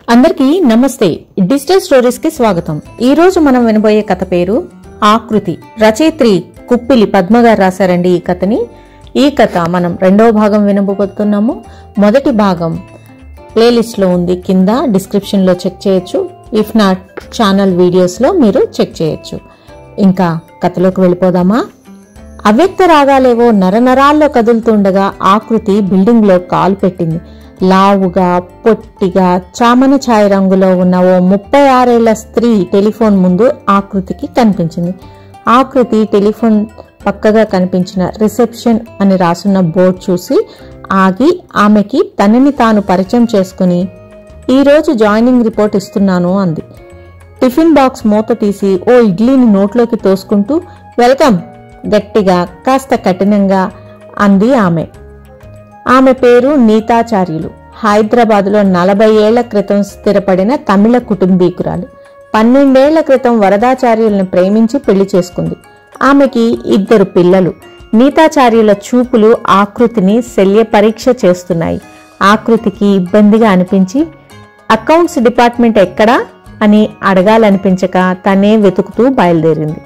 అందరికీ నమస్తే. Digital stories కి స్వాగతం. ఈ రోజు మనం వినబోయే కథ పేరు ఆకృతి. రచయిత్రి కుప్పిలి పద్మ గారు రాశారండి ఈ కథని. ఈ కథ మనం రెండవ భాగం వినబోతున్నాము. మొదటి భాగం ప్లేలిస్ట్ లో ఉంది, కింద డిస్క్రిప్షన్ లో చెక్ చేయొచ్చు. ఇఫ్ నాట్ ఛానల్ వీడియోస్ లో మీరు చెక్ చేయొచ్చు. ఇంకా కథలోకి వెళ్ళిపోదామా? అవ్యక్త రాగాలేవో నరనరాల్లో కదులుతుండగా ఆకృతి బిల్డింగ్ లో కాలు పెట్టింది. లావుగా పొట్టిగా చామన ఛాయ రంగులో ఉన్న ఓ 36 స్త్రీ టెలిఫోన్ ముందు ఆకృతికి కనిపించింది. ఆకృతి టెలిఫోన్ పక్కగా కనిపించిన రిసెప్షన్ అని రాసున్న బోర్డు చూసి ఆగి ఆమెకి తనని తాను పరిచయం చేసుకుని, ఈరోజు జాయినింగ్ రిపోర్ట్ ఇస్తున్నాను అంది. టిఫిన్ బాక్స్ మూత తీసి ఓ ఇడ్లీని నోట్లోకి తోసుకుంటూ వెల్కమ్ గట్టిగా కాస్త కఠినంగా అంది ఆమె. ఆమె పేరు నీతాచార్యులు. హైదరాబాదులో 40 ఏళ్ల క్రితం స్థిరపడిన తమిళ కుటుంబీకురాలు. 12 ఏళ్ల క్రితం వరదాచార్యులను ప్రేమించి పెళ్లి చేసుకుంది. ఆమెకి 2 పిల్లలు. నీతాచార్యుల చూపులు ఆకృతిని శల్య పరీక్ష చేస్తున్నాయి. ఆకృతికి ఇబ్బందిగా అనిపించి అకౌంట్స్ డిపార్ట్మెంట్ ఎక్కడా అని అడగాలనిపించక తనే వెతుకుతూ బయలుదేరింది.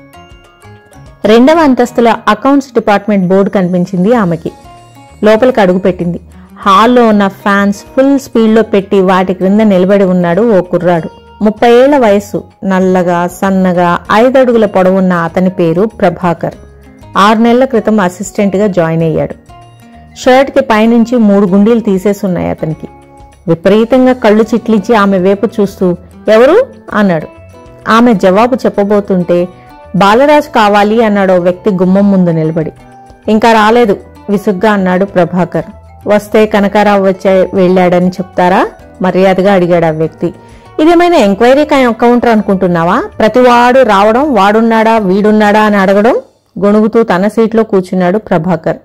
2వ అంతస్తులో అకౌంట్స్ డిపార్ట్మెంట్ బోర్డు కనిపించింది ఆమెకి. లోపలికి అడుగుపెట్టింది. హాల్లో ఉన్న ఫ్యాన్స్ ఫుల్ స్పీడ్లో పెట్టి వాటి క్రింద నిలబడి ఉన్నాడు ఓ కుర్రాడు. 30 ఏళ్ల వయస్సు, నల్లగా సన్నగా 5 అడుగుల పొడవున్న అతని పేరు ప్రభాకర్. 6 నెలల క్రితం అసిస్టెంట్గా జాయిన్ అయ్యాడు. షర్ట్కి పైనుంచి 3 గుండీలు తీసేసున్నాయి అతనికి. విపరీతంగా కళ్ళు చిట్లించి ఆమె వైపు చూస్తూ ఎవరు అన్నాడు. ఆమె జవాబు చెప్పబోతుంటే బాలరాజు కావాలి అన్నాడు ఓ వ్యక్తి గుమ్మం ముందు నిలబడి. ఇంకా రాలేదు విసుగ్గా అన్నాడు ప్రభాకర్. వస్తే కనకారావు వచ్చే వెళ్ళాడని చెప్తారా మర్యాదగా అడిగాడు ఆ వ్యక్తి. ఇదేమైనా ఎంక్వైరీ కౌంటర్ అనుకుంటున్నావా? ప్రతివాడు రావడం వాడున్నాడా వీడున్నాడా అని అడగడం. గొణుగుతూ తన సీట్లో కూర్చున్నాడు ప్రభాకర్.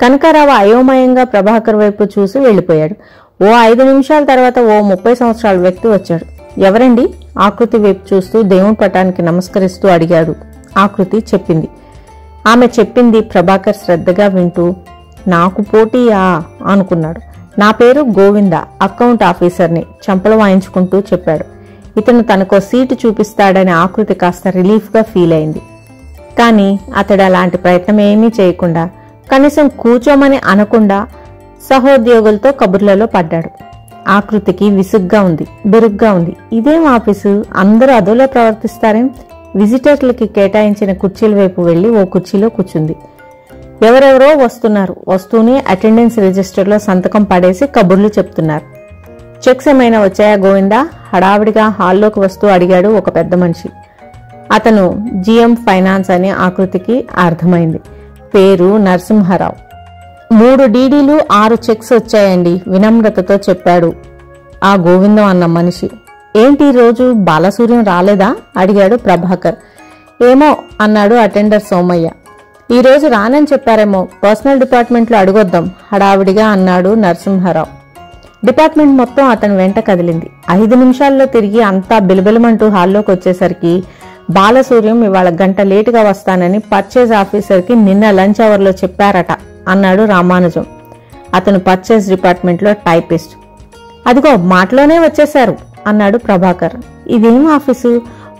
కనకారావు అయోమయంగా ప్రభాకర్ వైపు చూసి వెళ్లిపోయాడు. ఓ 5 నిమిషాల తర్వాత ఓ 30 సంవత్సరాల వ్యక్తి వచ్చాడు. ఎవరండి? ఆకృతి వైపు చూస్తూ దేవుని పటానికి నమస్కరిస్తూ అడిగాడు. ఆకృతి చెప్పింది. ఆమె చెప్పింది ప్రభాకర్ శ్రద్ధగా వింటూ నాకు పోటీయా అనుకున్నాడు. నా పేరు గోవింద, అకౌంట్ ఆఫీసర్ని చంపలు వాయించుకుంటూ చెప్పాడు. ఇతను తనకో సీటు చూపిస్తాడని ఆకృతి కాస్త రిలీఫ్గా ఫీల్ అయింది. కానీ అతడు అలాంటి ప్రయత్నం ఏమీ చేయకుండా, కనీసం కూర్చోమని అనకుండా సహోద్యోగులతో కబుర్లలో పడ్డాడు. ఆకృతికి విసుగ్గా ఉంది, బెరుగ్గా ఉంది. ఇదేం ఆఫీసు, అందరూ అదోలా ప్రవర్తిస్తారేం? విజిటర్లకి కేటాయించిన కుర్చీల వైపు వెళ్లి ఓ కుర్చీలో కూర్చుంది. ఎవరెవరో వస్తున్నారు. వస్తూనే అటెండెన్స్ రిజిస్టర్లో సంతకం పడేసి కబుర్లు చెప్తున్నారు. చెక్స్ ఏమైనా వచ్చాయా గోవిందా? హడావిడిగా హాల్లోకి వస్తూ అడిగాడు ఒక పెద్ద మనిషి. అతను జిఎం ఫైనాన్స్ అని ఆకృతికి అర్థమైంది. పేరు నరసింహారావు. 3 డీడీలు 6 చెక్స్ వచ్చాయండి వినమ్రతతో చెప్పాడు ఆ గోవిందం అన్న మనిషి. ఏంటి రోజు బాలసూర్యం రాలేదా అడిగాడు ప్రభాకర్. ఏమో అన్నాడు అటెండర్ సోమయ్య. ఈరోజు రానని చెప్పారేమో, పర్సనల్ డిపార్ట్మెంట్లో అడుగొద్దాం హడావిడిగా అన్నాడు నరసింహారావు. డిపార్ట్మెంట్ మొత్తం అతని వెంట కదిలింది. 5 నిమిషాల్లో తిరిగి అంతా బిలబిలమంటూ హాల్లోకి వచ్చేసరికి బాలసూర్యం ఇవాళ గంట లేటుగా వస్తానని పర్చేజ్ ఆఫీసర్కి నిన్న లంచ్ అవర్లో చెప్పారట అన్నాడు రామానుజం. అతను పర్చేజ్ డిపార్ట్మెంట్లో టైపిస్ట్. అదిగో మాటలోనే వచ్చేశారు అన్నాడు ప్రభాకర్. ఇదేం ఆఫీసు?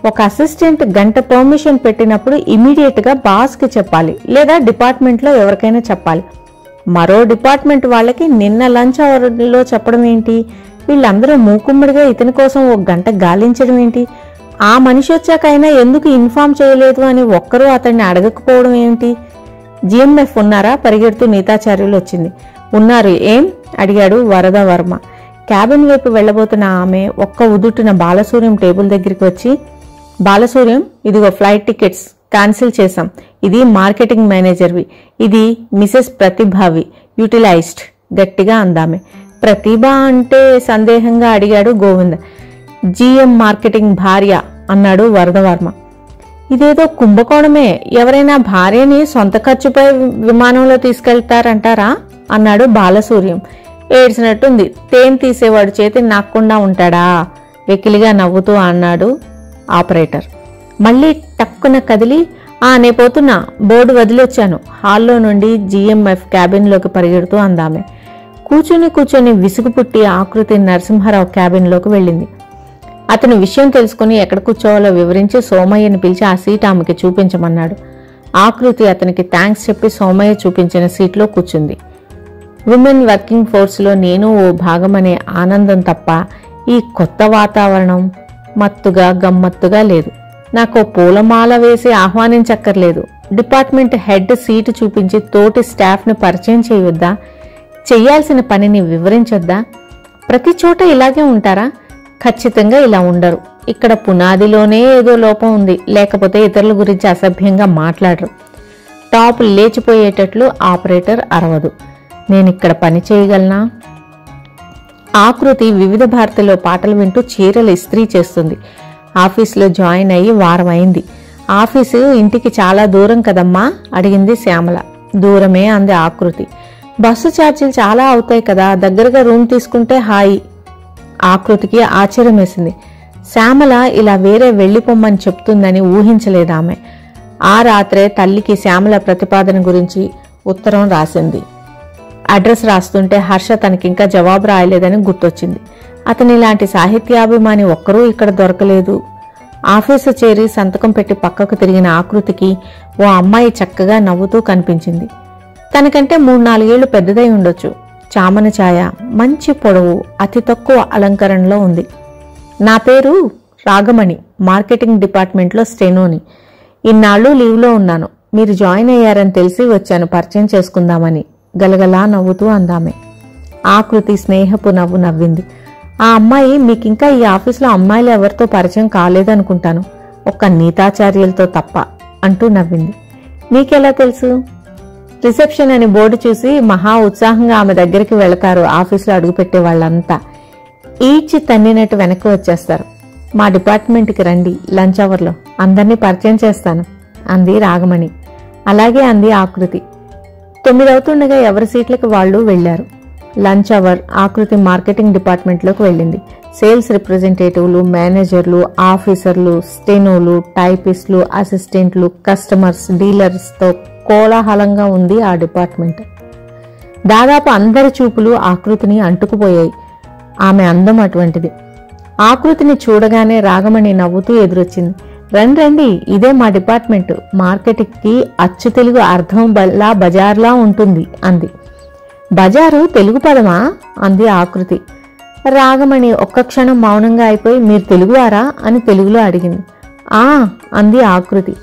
ఒక అసిస్టెంట్ గంట పర్మిషన్ పెట్టినప్పుడు ఇమీడియట్ గా బాస్ కి చెప్పాలి, లేదా డిపార్ట్మెంట్ లో ఎవరికైనా చెప్పాలి. మరో డిపార్ట్మెంట్ వాళ్ళకి నిన్న లంచ్ అవర్ లో చెప్పడం ఏంటి? వీళ్ళందరూ మూకుమ్మడిగా ఇతని కోసం ఒక గంట గాలించడం ఏంటి? ఆ మనిషి వచ్చాకైనా ఎందుకు ఇన్ఫార్మ్ చేయలేదు అని ఒక్కరూ అతన్ని అడగకపోవడం ఏంటి? జిఎంఎఫ్ ఉన్నారా? పరిగెడుతూ నీతాచార్యులు వచ్చింది. ఉన్నారు. ఏం అడిగాడు వరద వర్మ. క్యాబిన్ వైపు వెళ్లబోతున్న ఆమె ఒక్క ఉదుటున బాలసూర్యం టేబుల్ దగ్గరికి వచ్చి, బాలసూర్యం ఇదిగో ఫ్లైట్ టికెట్స్ క్యాన్సిల్ చేశాం. ఇది మార్కెటింగ్ మేనేజర్వి, ఇది మిసెస్ ప్రతిభావి, యూటిలైజ్డ్ గట్టిగా అందామె. ప్రతిభ అంటే సందేహంగా అడిగాడు గోవింద. జిఎం మార్కెటింగ్ భార్య అన్నాడు వరదవర్మ. ఇదేదో కుంభకోణమే. ఎవరైనా భార్యని సొంత ఖర్చుపై విమానంలో తీసుకెళ్తారంటారా అన్నాడు బాలసూర్యం. ఏడ్చినట్టుంది. తేనె తీసేవాడు చేతి నాక్కుండా ఉంటాడా? వెకిలిగా నవ్వుతూ అన్నాడు ఆపరేటర్. మళ్ళీ టక్కున కదిలి నే పోతున్నా, బోర్డు వదిలొచ్చాను హాల్లో నుండి జిఎంఎఫ్ క్యాబిన్లోకి పరిగెడుతూ అందామె. కూర్చొని విసుగు పుట్టి ఆకృతి నరసింహారావు క్యాబిన్లోకి వెళ్ళింది. అతను విషయం తెలుసుకుని ఎక్కడ కూర్చోవాలో వివరించి సోమయ్యని పిలిచి ఆ సీట్ ఆమెకి చూపించమన్నాడు. ఆకృతి అతనికి థ్యాంక్స్ చెప్పి సోమయ్య చూపించిన సీట్లో కూర్చుంది. విమెన్ వర్కింగ్ ఫోర్స్లో నేను ఓ భాగమనే ఆనందం తప్ప ఈ కొత్త వాతావరణం మత్తుగా గమ్మత్తుగా లేదు. నాకు పూలమాల వేసి ఆహ్వానించక్కర్లేదు. డిపార్ట్మెంట్ హెడ్ సీటు చూపించి తోటి స్టాఫ్ని పరిచయం చేయొద్దా? చెయ్యాల్సిన పనిని వివరించొద్దా? ప్రతి చోట ఇలాగే ఉంటారా? ఖచ్చితంగా ఇలా ఉండరు. ఇక్కడ పునాదిలోనే ఏదో లోపం ఉంది, లేకపోతే ఇతరుల గురించి అసభ్యంగా మాట్లాడరు. టాప్ లేచిపోయేటట్లు ఆపరేటర్ అరవదు. నేనిక్కడ పని చేయగలనా? ఆకృతి వివిధ భారతిలో పాటలు వింటూ చీరలు ఇస్త్రీ చేస్తుంది. ఆఫీసులో జాయిన్ అయ్యి వారం అయింది. ఆఫీసు ఇంటికి చాలా దూరం కదమ్మా అడిగింది శ్యామల. దూరమే అంది ఆకృతి. బస్సు ఛార్జీలు చాలా అవుతాయి కదా, దగ్గరగా రూమ్ తీసుకుంటే హాయి. ఆకృతికి ఆశ్చర్యం వేసింది. శ్యామల ఇలా వేరే వెళ్లిపోమ్మని చెప్తుందని ఊహించలేదామె. ఆ రాత్రే తల్లికి శ్యామల ప్రతిపాదన గురించి ఉత్తరం రాసింది. అడ్రస్ రాస్తుంటే హర్ష తనకింకా జవాబు రాయలేదని గుర్తొచ్చింది. అతని ఇలాంటి సాహిత్యాభిమాని ఒక్కరూ ఇక్కడ దొరకలేదు. ఆఫీసు చేరి సంతకం పెట్టి పక్కకు తిరిగిన ఆకృతికి ఓ అమ్మాయి చక్కగా నవ్వుతూ కనిపించింది. తనకంటే 3-4 ఏళ్లు పెద్దదై ఉండొచ్చు. చామన ఛాయ, మంచి పొడవు, అతి తక్కువ అలంకరణలో ఉంది. నా పేరు రాగమణి, మార్కెటింగ్ డిపార్ట్మెంట్లో స్టెనోని. ఇన్నాళ్ళు లీవ్లో ఉన్నాను. మీరు జాయిన్ అయ్యారని తెలిసి వచ్చాను పరిచయం చేసుకుందామని గలగలా నవ్వుతూ అందామె. ఆకృతి స్నేహపు నవ్వు నవ్వింది. ఆ అమ్మాయి మీకింకా ఈ ఆఫీసులో అమ్మాయిలు ఎవరితో పరిచయం కాలేదనుకుంటాను, ఒక్క నీతాచార్యులతో తప్ప అంటూ నవ్వింది. నీకెలా తెలుసు? రిసెప్షన్ అని బోర్డు చూసి మహా ఉత్సాహంగా ఆమె దగ్గరికి వెళతారు ఆఫీసులో అడుగుపెట్టే వాళ్ళంతా. ఈడ్చి తన్నినట్టు వెనక్కి వచ్చేస్తారు. మా డిపార్ట్మెంట్కి రండి, లంచ్ అవర్లో అందరినీ పరిచయం చేస్తాను అంది రాగమణి. అలాగే అంది ఆకృతి. 9 అవుతుండగా ఎవరి సీట్లకు వాళ్ళు వెళ్లారు. Lunch hour. ఆకృతి మార్కెటింగ్ డిపార్ట్మెంట్లోకి వెళ్ళింది. సేల్స్ రిప్రజెంటేటివ్లు, మేనేజర్లు, ఆఫీసర్లు, స్టెనోలు, టైపిస్టులు, అసిస్టెంట్లు, కస్టమర్స్, డీలర్స్తో కోలాహలంగా ఉంది ఆ డిపార్ట్మెంట్. దాదాపు అందరి చూపులు ఆకృతిని అంటుకుపోయాయి. ఆమె అందం అటువంటిది. ఆకృతిని చూడగానే రాగమణి నవ్వుతూ ఎదురొచ్చింది. రండి, ఇదే మా డిపార్ట్మెంట్. మార్కెట్కి అచ్చు తెలుగు అర్థం బల్లా బజార్లా ఉంటుంది అంది. బజారు తెలుగు పదమా అంది ఆకృతి. రాగమణి ఒక్క క్షణం మౌనంగా అయిపోయి మీరు తెలుగువారా అని తెలుగులో అడిగింది. ఆ అంది ఆకృతి.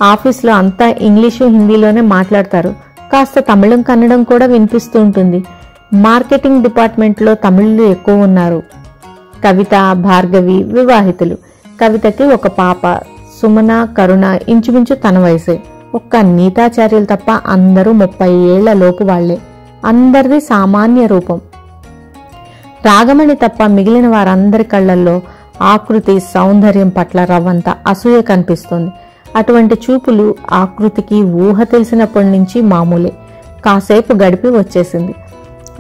ఆఫీస్లో అంతా ఇంగ్లీషు హిందీలోనే మాట్లాడతారు. కాస్త తమిళం కన్నడం కూడా వినిపిస్తూ ఉంటుంది. మార్కెటింగ్ డిపార్ట్మెంట్లో తమిళులు ఎక్కువ ఉన్నారు. కవిత, భార్గవి వివాహితులు. కవితకి ఒక పాప, సుమన, కరుణ ఇంచుమించు తన వయసే. ఒక్క నీతాచార్యులు తప్ప అందరూ 30 ఏళ్ల లోపు వాళ్లే. అందరిది సామాన్య రూపం. రాగమణి తప్ప మిగిలిన వారందరి కళ్లల్లో ఆకృతి సౌందర్యం పట్ల రవ్వంత అసూయ కనిపిస్తోంది. అటువంటి చూపులు ఆకృతికి ఊహ తెలిసినప్పటి నుంచి మామూలే. కాసేపు గడిపి వచ్చేసింది.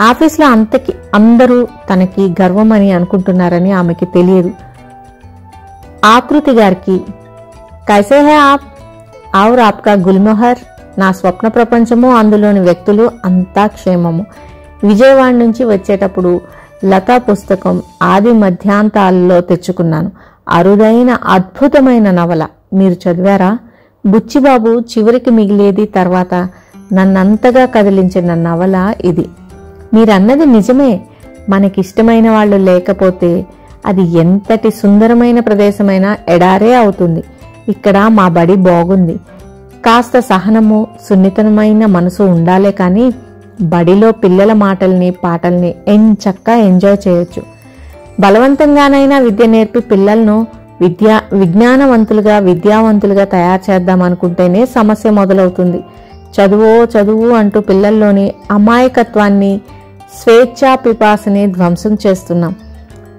ఆఫీస్లో అందరూ తనకి గర్వమని అనుకుంటున్నారని ఆమెకి తెలియదు. ఆకృతి గారికి కైసే హై ఆప్ ఔర్ ఆప్కా గుల్మోహర్, నా స్వప్న ప్రపంచము అందులోని వ్యక్తులు అంతా క్షేమము. విజయవాడ నుంచి వచ్చేటప్పుడు లతా పుస్తకం ఆది మధ్యాంతాల్లో తెచ్చుకున్నాను. అరుదైన అద్భుతమైన నవల. మీరు చదివారా? బుచ్చిబాబు చివరికి మిగిలేది తర్వాత నన్నంతగా కదిలించిన నవల ఇది. మీరన్నది నిజమే. మనకిష్టమైన వాళ్ళు లేకపోతే అది ఎంతటి సుందరమైన ప్రదేశమైనా ఎడారే అవుతుంది. ఇక్కడ మా బడి బాగుంది. కాస్త సహనము, సున్నితమైన మనసు ఉండాలే కానీ బడిలో పిల్లల మాటల్ని పాటల్ని ఎంచక్కా ఎంజాయ్ చేయొచ్చు. బలవంతంగానైనా విద్య నేర్పి పిల్లలను విజ్ఞానవంతులుగా విద్యావంతులుగా తయారు చేద్దామనుకుంటేనే సమస్య మొదలవుతుంది. చదువు అంటూ పిల్లల్లోని అమాయకత్వాన్ని, స్వేచ్ఛా పిపాసని ధ్వంసం చేస్తున్నాం.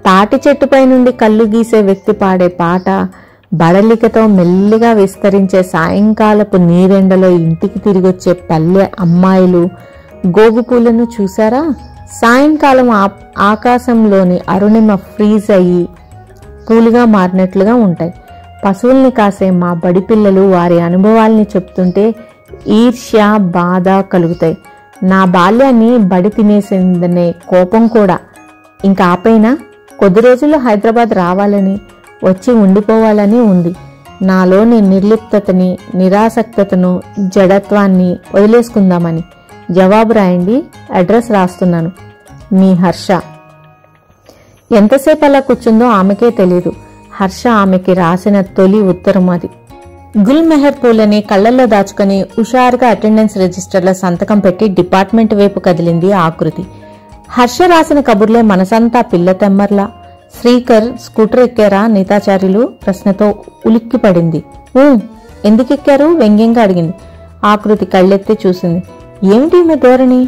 తాటి చెట్టుపై నుండి కళ్ళు గీసే వ్యక్తి పాడే పాట, బడలికతో మెల్లిగా విస్తరించే సాయంకాలపు నీరెండలో ఇంటికి తిరిగొచ్చే పల్లె అమ్మాయిలు, గోగుపూలను చూసారా? సాయంకాలం ఆకాశంలోని అరుణిమ ఫ్రీజ్ అయ్యి పూలుగా మారినట్లుగా ఉంటాయి. పశువుల్ని కాసే మా బడి పిల్లలు వారి అనుభవాల్ని చెప్తుంటే ఈర్ష్య, బాధ కలుగుతాయి. నా బాల్యాన్ని బడి తినేసిందనే కోపం కూడా. ఇంకా ఆపైనా కొద్ది రోజుల్లో హైదరాబాద్ రావాలని, వచ్చి ఉండిపోవాలని ఉంది. నాలోని నిర్లిప్తతని, నిరాసక్తతను, జడత్వాన్ని వదిలేసుకుందామని. జవాబు రాయండి, అడ్రస్ రాస్తున్నాను. మీ హర్ష. ఎంతసేపు అలా కూర్చుందో ఆమెకే తెలీదు. హర్ష ఆమెకి రాసిన తొలి ఉత్తరం అది. గుల్ మెహర్ పూలని కళ్లల్లో దాచుకుని హుషారుగా అటెండెన్స్ రిజిస్టర్లో సంతకం పెట్టి డిపార్ట్మెంట్ వైపు కదిలింది ఆకృతి. హర్ష రాసిన కబుర్లే మనసంతా పిల్ల తెమ్మర్లా. శ్రీకర్ స్కూటర్ ఎక్కారా నీతాచార్యులు ప్రశ్నతో ఉలిక్కిపడింది. ఎందుకెక్కారు వ్యంగ్యంగా అడిగింది. ఆకృతి కళ్ళెత్తి చూసింది. ఏమిటి మీ ధోరణి?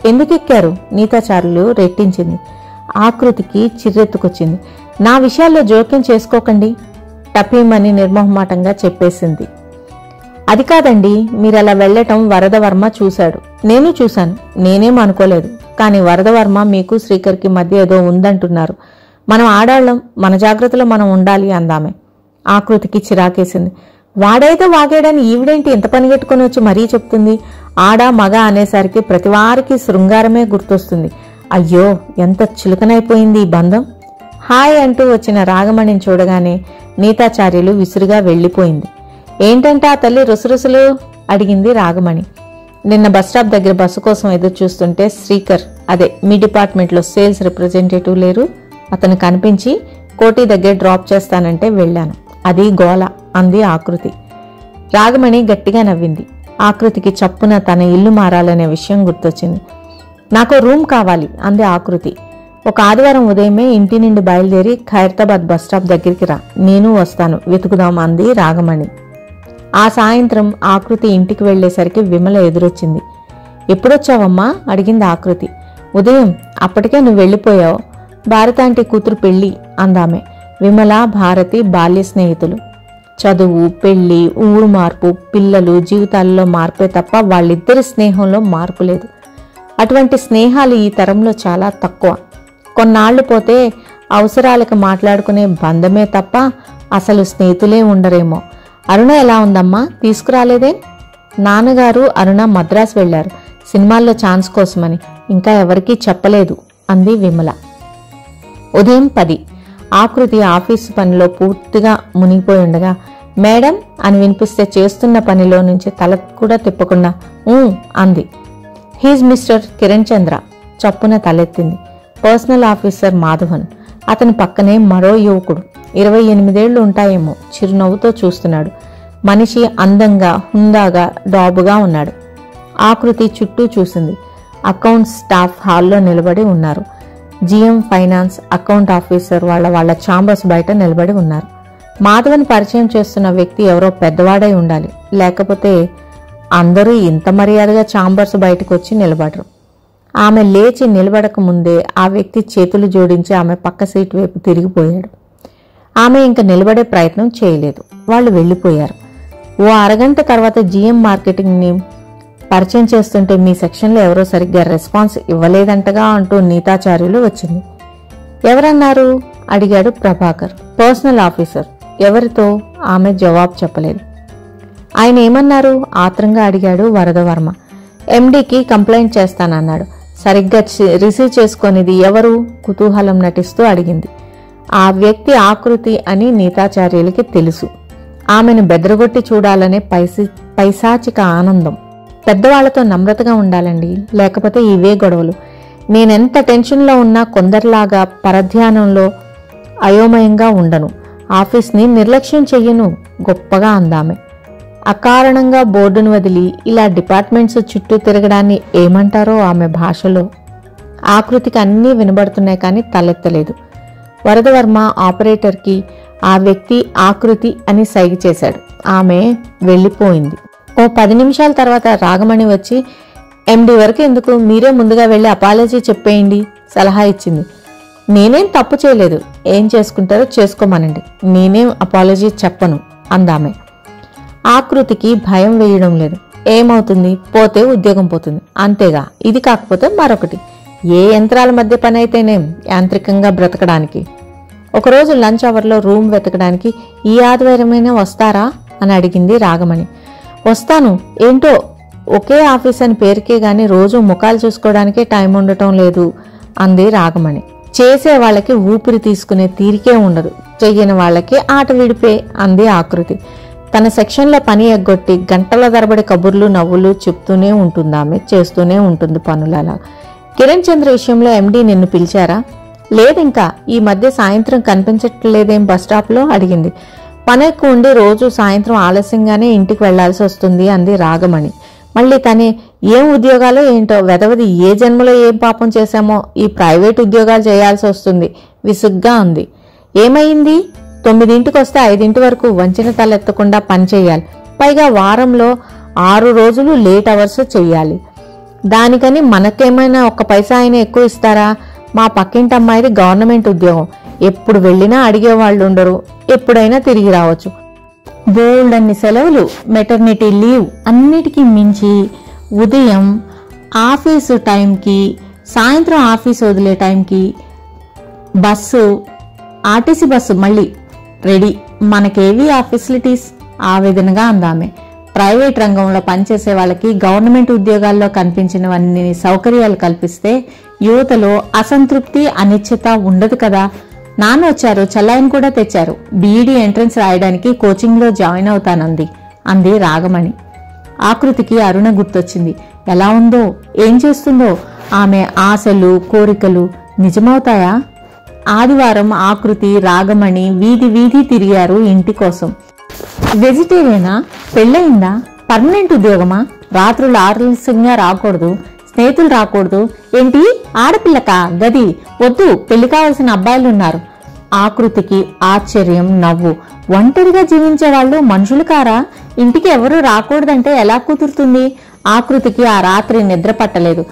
ఎందుకెక్కారు నీతాచార్యులు రెట్టించింది. ఆకృతికి చిర్రెత్తుకొచ్చింది. నా విషయాల్లో జోక్యం చేసుకోకండి టపీమని నిర్మోహమాటంగా చెప్పేసింది. అది కాదండి, మీరలా వెళ్లటం వరదవర్మ చూశాడు, నేను చూశాను. నేనేం అనుకోలేదు. కానీ వరదవర్మ మీకు శ్రీకర్కి మధ్య ఏదో ఉందంటున్నారు. మనం ఆడాళ్ళం, మన జాగ్రత్తలో మనం ఉండాలి అందామె. ఆకృతికి చిరాకేసింది. వాడైతే వాగాడని ఈవిడేంటి ఎంత పనిగట్టుకుని వచ్చి మరీ చెప్తుంది? ఆడా మగ అనేసరికి ప్రతివారికి శృంగారమే గుర్తొస్తుంది. అయ్యో, ఎంత చులకనైపోయింది ఈ బంధం. హాయ్ అంటూ వచ్చిన రాగమణిని చూడగానే నీతాచార్యులు విసురుగా వెళ్లిపోయింది. ఏంటంటే ఆ తల్లి రుసరుసులు అడిగింది రాగమణి. నిన్న బస్టాప్ దగ్గర బస్సు కోసం ఎదురు చూస్తుంటే శ్రీకర్, అదే మీ డిపార్ట్మెంట్లో సేల్స్ రిప్రజెంటేటివ్ లేరు, అతను కనిపించి కోటి దగ్గర డ్రాప్ చేస్తానంటే వెళ్ళాను. అది గోల అంది ఆకృతి. రాగమణి గట్టిగా నవ్వింది. ఆకృతికి చప్పున తన ఇల్లు మారాలనే విషయం గుర్తొచ్చింది. నాకు రూమ్ కావాలి అంది ఆకృతి. ఒక ఆదివారం ఉదయమే ఇంటి నుండి బయలుదేరి ఖైరతాబాద్ బస్టాప్ దగ్గరికి రా, నేను వస్తాను, వెతుకుదాం అంది రాగమణి. ఆ సాయంత్రం ఆకృతి ఇంటికి వెళ్లేసరికి విమల ఎదురొచ్చింది. ఎప్పుడొచ్చావమ్మా అడిగింది ఆకృతి. ఉదయం. అప్పటికే నువ్వు వెళ్ళిపోయావు. భారతాంటి కూతురు పెళ్లి అందామె. విమల భారతి బాల్య స్నేహితులు. చదువు, పెళ్లి, ఊరు మార్పు, పిల్లలు, జీవితాల్లో మార్పే తప్ప వాళ్ళిద్దరి స్నేహంలో మార్పు లేదు. అటువంటి స్నేహాలు ఈ తరంలో చాలా తక్కువ. కొన్నాళ్లు పోతే అవసరాలకు మాట్లాడుకునే బంధమే తప్ప అసలు స్నేహితులే ఉండరేమో. అరుణ ఎలా ఉందమ్మా? తీసుకురాలేదే? నాన్నగారు అరుణ మద్రాసు వెళ్లారు సినిమాల్లో ఛాన్స్ కోసమని. ఇంకా ఎవరికీ చెప్పలేదు అంది విమల. ఉదయం 10. ఆకృతి ఆఫీసు పనిలో పూర్తిగా మునిగిపోయి ఉండగా మేడం అని వినిపిస్తే చేస్తున్న పనిలో నుంచి తల కూడా తిప్పకుండా అంది. హీజ్ మిస్టర్ కిరణ్ చంద్ర. చప్పున తలెత్తింది. Personnel officer Madhavan. అతని పక్కనే మరో యువకుడు, 28 ఏళ్లు ఉంటాయేమో, చిరునవ్వుతో చూస్తున్నాడు. మనిషి అందంగా, హుందాగా, డాబుగా ఉన్నాడు. ఆకృతి చుట్టూ చూసింది. అకౌంట్స్ స్టాఫ్ హాల్లో నిలబడి ఉన్నారు. జిఎం ఫైనాన్స్, అకౌంట్ ఆఫీసర్ వాళ్ళ ఛాంబర్స్ బయట నిలబడి ఉన్నారు. మాధవన్ పరిచయం చేస్తున్న వ్యక్తి ఎవరో పెద్దవాడై ఉండాలి, లేకపోతే అందరూ ఇంత మర్యాదగా ఛాంబర్స్ బయటకు వచ్చి నిలబడరు. ఆమె లేచి నిలబడక ముందే ఆ వ్యక్తి చేతులు జోడించి ఆమె పక్క సీటు వైపు తిరిగిపోయాడు. ఆమె ఇంక నిలబడే ప్రయత్నం చేయలేదు. వాళ్ళు వెళ్లిపోయారు. ఓ అరగంట తర్వాత జిఎం మార్కెటింగ్ని పరిచయం చేస్తుంటే మీ సెక్షన్లో ఎవరో సరిగ్గా రెస్పాన్స్ ఇవ్వలేదంటగా అంటూ నీతాచార్యులు వచ్చింది. ఎవరన్నారు అడిగాడు ప్రభాకర్. Personnel officer. ఎవరితో? ఆమె జవాబు చెప్పలేదు. ఆయన ఏమన్నారు ఆత్రంగా అడిగాడు వరదవర్మ. ఎండీకి కంప్లైంట్ చేస్తానన్నాడు. సరిగ్గా రిసీవ్ చేసుకొనిది ఎవరు? కుతూహలం నటిస్తూ అడిగింది. ఆ వ్యక్తి ఆకృతి అని నీతాచార్యులకి తెలుసు. ఆమెను బెదరగొట్టి చూడాలనే పైశాచిక ఆనందం. పెద్దవాళ్లతో నమ్రతగా ఉండాలండి, లేకపోతే ఇవే గొడవలు. నేనెంత టెన్షన్లో ఉన్నా కొందరిలాగా పరధ్యానంలో అయోమయంగా ఉండను. ఆఫీస్ని నిర్లక్ష్యం చెయ్యను గొప్పగా అందామె. అకారణంగా బోర్డును వదిలి ఇలా డిపార్ట్మెంట్స్ చుట్టూ తిరగడాన్ని ఏమంటారో ఆమె భాషలో. ఆకృతికి అన్నీ వినబడుతున్నాయి కానీ తలెత్తలేదు. వరదవర్మ ఆపరేటర్కి ఆ వ్యక్తి ఆకృతి అని సైగ చేశాడు. ఆమె వెళ్ళిపోయింది. ఓ 10 నిమిషాల తర్వాత రాగమణి వచ్చి, ఎండి వరకు ఎందుకు, మీరే ముందుగా వెళ్ళి అపాలజీ చెప్పేయండి సలహా ఇచ్చింది. నేనేం తప్పు చేయలేదు, ఏం చేసుకుంటారో చేసుకోమనండి, నేనేం అపాలజీ చెప్పను అందామె. ఆకృతికి భయం వేయడం లేదు. ఏమవుతుంది, పోతే ఉద్యోగం పోతుంది అంతేగా. ఇది కాకపోతే మరొకటి. ఏ యంత్రాల మధ్య పని అయితేనేం యాంత్రికంగా బ్రతకడానికి. ఒకరోజు లంచ్ అవర్లో రూమ్ వెతకడానికి ఈ ఆదివారమైనా వస్తారా అని అడిగింది రాగమణి. వస్తాను, ఏంటో ఒకే ఆఫీస్ అని పేరుకే గాని రోజు ముఖాలు చూసుకోవడానికే టైం ఉండటం లేదు అంది రాగమణి. చేసే వాళ్ళకి ఊపిరి తీసుకునే తీరికే ఉండదు, చెయ్యని వాళ్ళకి ఆట విడిపే అంది ఆకృతి. తన సెక్షన్లో పని ఎగ్గొట్టి గంటల తరబడి కబుర్లు నవ్వులు చెప్తూనే ఉంటుంది. ఆమె చేస్తూనే ఉంటుంది పనులలా. కిరణ్ చంద్ర విషయంలో ఎండీ నిన్ను పిలిచారా? లేదింకా, ఈ మధ్య సాయంత్రం కనిపించట్లేదేం బస్ స్టాప్లో అడిగింది. పని ఎక్కువ ఉండి రోజు సాయంత్రం ఆలస్యంగానే ఇంటికి వెళ్లాల్సి వస్తుంది అంది రాగమణి. మళ్ళీ తనే ఏం ఉద్యోగాలో ఏంటో, వెదవది ఏ జన్మలో ఏం పాపం చేశామో ఈ ప్రైవేట్ ఉద్యోగాలు చేయాల్సి వస్తుంది విసుగ్గా అంది. ఏమైంది? 9ంటికి వస్తే 5 వరకు వంచిన తలెత్తకుండా పని చెయ్యాలి. పైగా వారంలో 6 రోజులు లేట్ అవర్స్ చెయ్యాలి. దానికని మనకేమైనా ఒక్క పైసా అయినా ఎక్కువ ఇస్తారా? మా పక్కింటి అమ్మాయిది గవర్నమెంట్ ఉద్యోగం. ఎప్పుడు వెళ్ళినా అడిగేవాళ్ళు ఉండరు, ఎప్పుడైనా తిరిగి రావచ్చు. బోల్డ్ అన్ని సెలవులు, మెటర్నిటీ లీవ్, అన్నిటికీ మించి ఉదయం ఆఫీసు టైంకి, సాయంత్రం ఆఫీసు వదిలే టైంకి బస్సు, ఆర్టీసీ బస్సు మళ్ళీ రెడీ. మనకేవి ఆ ఫెసిలిటీస్? ఆవేదనగా అందామె. ప్రైవేట్ రంగంలో పనిచేసే వాళ్ళకి గవర్నమెంట్ ఉద్యోగాల్లో కనిపించినవన్నీ సౌకర్యాలు కల్పిస్తే యువతలో అసంతృప్తి, అనిశ్చిత ఉండదు కదా. నాన్న వచ్చారు, చెల్లాయిని కూడా తెచ్చారు. బీఈడీ ఎంట్రన్స్ రాయడానికి కోచింగ్లో జాయిన్ అవుతానంది అంది రాగమణి. ఆకృతికి అరుణ గుర్తొచ్చింది. ఎలా ఉందో, ఏం చేస్తుందో? ఆమె ఆశలు, కోరికలు నిజమవుతాయా? ఆదివారం ఆకృతి, రాగమణి వీధి వీధి తిరిగారు ఇంటి కోసం. వెజిటేరియనా? పెళ్ళయిందా? పర్మనెంట్ ఉద్యోగమా? రాత్రులు ఆలస్యంగా రాకూడదు, స్నేహితులు రాకూడదు. ఏంటి ఆడపిల్లకా? గది వద్దు, పెళ్లి కావాల్సిన అబ్బాయిలున్నారు. ఆకృతికి ఆశ్చర్యం, నవ్వు. ఒంటరిగా జీవించే వాళ్ళు మనుషులు కారా? ఇంటికి ఎవరూ రాకూడదంటే ఎలా కుదురుతుంది? ఆకృతికి ఆ రాత్రి నిద్ర పట్టలేదు.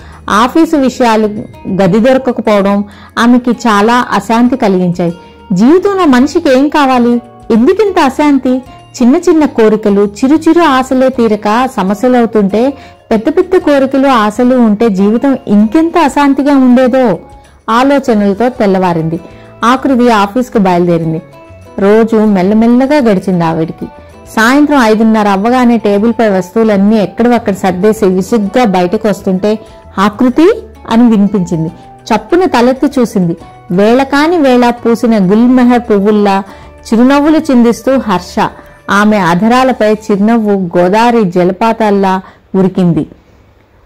ఆఫీసు విషయాలు, గది దొరకకపోవడం ఆమెకి చాలా అశాంతి కలిగించాయి. జీవితంలో మనిషికి ఏం కావాలి? ఎందుకింత అశాంతి? చిన్న చిన్న కోరికలు, చిరు చిరు ఆశలే తీరక సమస్యలవుతుంటే పెద్ద పెద్ద కోరికలు, ఆశలు ఉంటే జీవితం ఇంకెంత అశాంతిగా ఉండేదో ఆలోచనలతో తెల్లవారింది. ఆకృతి ఆఫీస్కు బయలుదేరింది. రోజు మెల్లమెల్లగా గడిచింది ఆవిడికి. సాయంత్రం 5:30 అవ్వగానే టేబుల్పై వస్తువులన్నీ ఎక్కడవక్కడ సర్దేసి విసుగ్గా బయటకు వస్తుంటే ఆకృతి అని వినిపించింది. చప్పున తలెత్తి చూసింది. వేళకాని వేళ పూసిన గుల్మెహర్ పువ్వుల్లా చిరునవ్వులు చిందిస్తూ హర్ష. ఆమె అధరాలపై చిరునవ్వు గోదావరి జలపాతాల్లా ఉరికింది.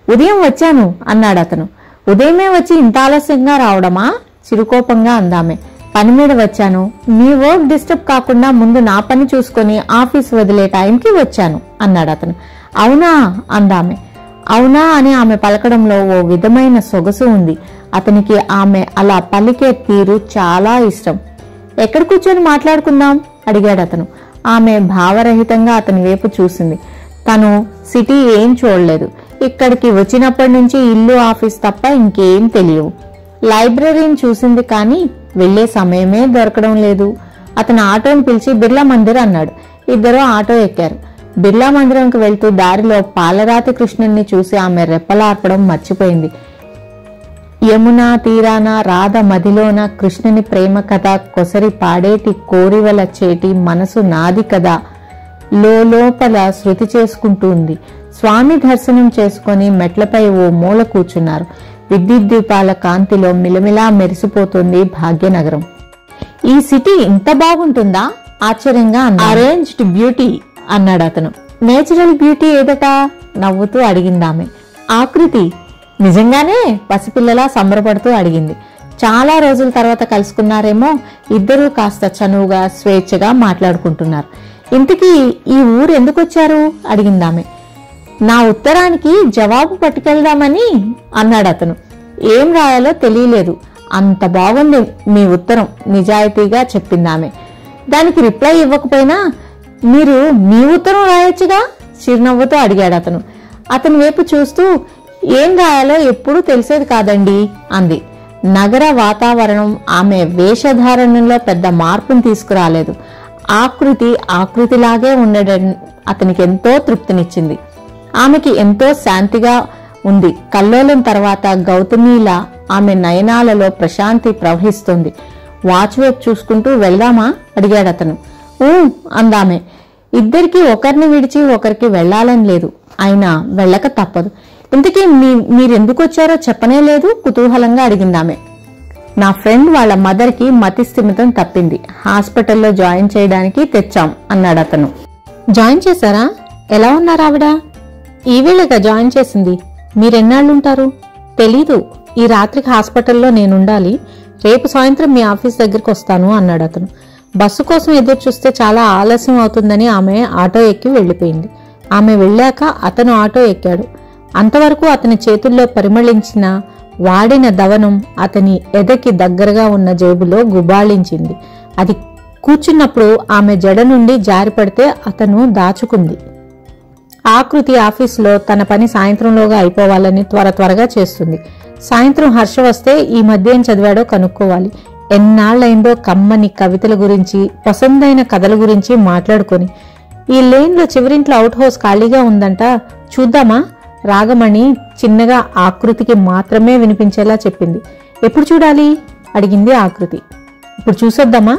ఉదయం వచ్చాను అన్నాడు అతను. ఉదయమే వచ్చి ఇంత ఆలస్యంగా రావడమా? చిరుకోపంగా అందామె. పని మీద వచ్చాను. మీ వర్క్ డిస్టర్బ్ కాకుండా ముందు నా పని చూసుకుని ఆఫీస్ వదిలే టైంకి వచ్చాను అన్నాడు అతను. అవునా అందామె. అవునా అని ఆమె పలకడంలో ఓ విధమైన సొగసు ఉంది. అతనికి ఆమె అలా పలికే తీరు చాలా ఇష్టం. ఎక్కడ కూర్చొని మాట్లాడుకుందాం అడిగాడు అతను. ఆమె భావరహితంగా అతని వైపు చూసింది. తను సిటీ ఏం చూడలేదు. ఇక్కడికి వచ్చినప్పటి నుంచి ఇల్లు, ఆఫీస్ తప్ప ఇంకేం తెలియవు. లైబ్రరీని చూసింది కానీ వెళ్లే సమయమే దొరకడం లేదు. అతను ఆటోని పిలిచి బిర్లా మందిర్ అన్నాడు. ఇద్దరు ఆటో ఎక్కారు. బిర్లా మందిరంకి వెళ్తూ దారిలో పాలరాతి కృష్ణుణ్ణి చూసి ఆమె రెప్పలార్పడం మర్చిపోయింది. యమునా తీరాన రాధ మదిలోన కృష్ణుని ప్రేమ కథ కొసరి పాడేటి కోరివల చేటి మనసు నాది కదా లోపల శృతి చేసుకుంటుంది. స్వామి దర్శనం చేసుకుని మెట్లపై ఓ మూల కూర్చున్నారు. విద్యుత్ దీపాల కాంతిలో మిలమిలా మెరిసిపోతుంది భాగ్యనగరం. ఈ సిటీ ఇంత బాగుంటుందా? ఆశ్చర్యంగా అరేంజ్డ్ బ్యూటీ అన్నాడు అతను. నేచురల్ బ్యూటీ ఏదట? నవ్వుతూ అడిగిందామె. ఆకృతి నిజంగానే పసిపిల్లలా సంబరపడుతూ అడిగింది. చాలా రోజుల తర్వాత కలుసుకున్నారేమో. ఇద్దరూ కాస్త చనువుగా, స్వేచ్ఛగా మాట్లాడుకుంటున్నారు. ఇంతకీ ఈ ఊరు ఎందుకు వచ్చారు అడిగిందామె. నా ఉత్తరానికి జవాబు పట్టుకెళ్దామని అన్నాడు అతను. ఏం రాయాలో తెలియలేదు. అంత బాగుంది మీ ఉత్తరం, నిజాయితీగా చెప్పిందామె. దానికి రిప్లై ఇవ్వకపోయినా మీరు మీ ఉత్తరం రాయొచ్చుగా చిరునవ్వుతో అడిగాడు అతను. అతని వైపు చూస్తూ ఏం రాయాలో ఎప్పుడూ తెలిసేది కాదండి అంది. నగర వాతావరణం ఆమె వేషధారణలో పెద్ద మార్పును తీసుకురాలేదు. ఆకృతిలాగే ఉండడం అతనికి ఎంతో తృప్తినిచ్చింది. ఆమెకి ఎంతో శాంతిగా ఉంది. కల్లోలం తర్వాత గౌతమిలా ఆమె నయనాలలో ప్రశాంతి ప్రవహిస్తుంది. వాచ్ వైపు చూసుకుంటూ వెళ్దామా అడిగాడు అతను. అందామె. ఇద్దరికి ఒకరిని విడిచి ఒకరికి వెళ్లాలని లేదు. అయినా వెళ్ళక తప్పదు. ఇంతకీ మీరెందుకు వచ్చారో చెప్పనే లేదు కుతూహలంగా అడిగిందామె. నా ఫ్రెండ్ వాళ్ళ మదర్కి మతిస్థిమితం తప్పింది, హాస్పిటల్లో జాయిన్ చేయడానికి తెచ్చాం అన్నాడు అతను. జాయిన్ చేశారా? ఎలా ఉన్నారు ఆవిడ? ఈవేళగా జాయిన్ చేసింది. మీరెన్నాళ్ళుంటారు? తెలీదు. ఈ రాత్రికి హాస్పిటల్లో నేనుండాలి. రేపు సాయంత్రం మీ ఆఫీస్ దగ్గరికి వస్తాను అన్నాడు అతను. బస్సు కోసం ఎదురు చూస్తే చాలా ఆలస్యం అవుతుందని ఆమె ఆటో ఎక్కి వెళ్లిపోయింది. ఆమె వెళ్ళాక అతను ఆటో ఎక్కాడు. అంతవరకు అతని చేతుల్లో పరిమళించిన వాడిన దవనం అతని ఎదకి దగ్గరగా ఉన్న జేబులో గుబాళించింది. అది కూర్చున్నప్పుడు ఆమె జడ నుండి జారిపడితే అతను దాచుకుంది. ఆకృతి ఆఫీసులో తన పని సాయంత్రంలోగా అయిపోవాలని త్వరగా చేస్తుంది. సాయంత్రం హర్ష వస్తే ఈ మధ్య ఏం చదివాడో కనుక్కోవాలి. ఎన్నాళ్లైందో కమ్మని కవితల గురించి, పసందైన కథల గురించి మాట్లాడుకొని. ఈ లేన్లో చివరింట్లో అవుట్ హౌస్ ఖాళీగా ఉందంట, చూద్దామా? రాగమణి చిన్నగా ఆకృతికి మాత్రమే వినిపించేలా చెప్పింది. ఎప్పుడు చూడాలి అడిగింది ఆకృతి. ఇప్పుడు చూసొద్దామా?